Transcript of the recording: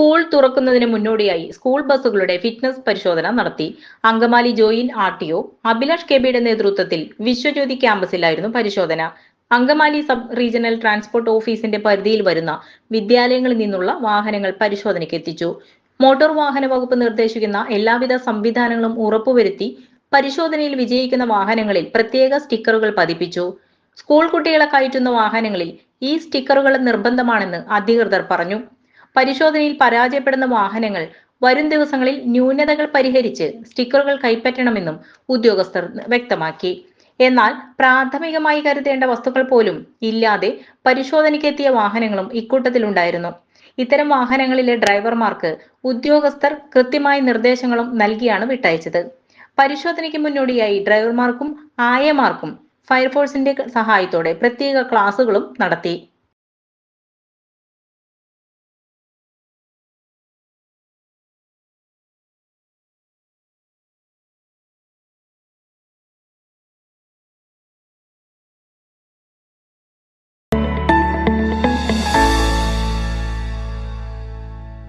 School തുറക്കുന്നതിന് മുന്നോടിയായി school ബസ്സുകളുടെ ഫിറ്റ്നസ് പരിശോധന നടത്തി. അങ്കമാലി ജോയിന്റ് ആർടിഒ അഭിലാഷ് കെബിയുടെ നേതൃത്വത്തിൽ വിശ്വജ്യോതി ക്യാമ്പസിലായിരുന്നു പരിശോധന. അങ്കമാലി സബ് റീജിയണൽ ട്രാൻസ്പോർട്ട് ഓഫീസിന്റെ പരിധിയിൽ വരുന്ന വിദ്യാലയങ്ങളിൽ നിന്നുള്ള വാഹനങ്ങൾ പരിശോധനയ്ക്ക് എത്തിച്ചു. മോട്ടോർ വാഹന വകുപ്പ് നിർദ്ദേശിക്കുന്ന എല്ലാവിധ സംവിധാനങ്ങളും ഉറപ്പുവരുത്തി പരിശോധനയിൽ വിജയിക്കുന്ന വാഹനങ്ങളിൽ പ്രത്യേക സ്റ്റിക്കറുകൾ പതിപ്പിച്ചു. സ്കൂൾ കുട്ടികളെ കയറ്റുന്ന വാഹനങ്ങളിൽ ഈ സ്റ്റിക്കറുകൾ നിർബന്ധമാണെന്ന് അധികൃതർ പറഞ്ഞു. പരിശോധനയിൽ പരാജയപ്പെടുന്ന വാഹനങ്ങൾ വരും ദിവസങ്ങളിൽ ന്യൂനതകൾ പരിഹരിച്ച് സ്റ്റിക്കറുകൾ കൈപ്പറ്റണമെന്നും ഉദ്യോഗസ്ഥർ വ്യക്തമാക്കി. എന്നാൽ പ്രാഥമികമായി കരുതേണ്ട വസ്തുക്കൾ പോലും ഇല്ലാതെ പരിശോധനയ്ക്കെത്തിയ വാഹനങ്ങളും ഇക്കൂട്ടത്തിലുണ്ടായിരുന്നു. ഇത്തരം വാഹനങ്ങളിലെ ഡ്രൈവർമാർക്ക് ഉദ്യോഗസ്ഥർ കൃത്യമായ നിർദ്ദേശങ്ങളും നൽകിയാണ് വിട്ടയച്ചത്. പരിശോധനയ്ക്ക് മുന്നോടിയായി ഡ്രൈവർമാർക്കും ആയമാർക്കും ഫയർഫോഴ്സിന്റെ സഹായത്തോടെ പ്രത്യേക ക്ലാസുകളും നടത്തി.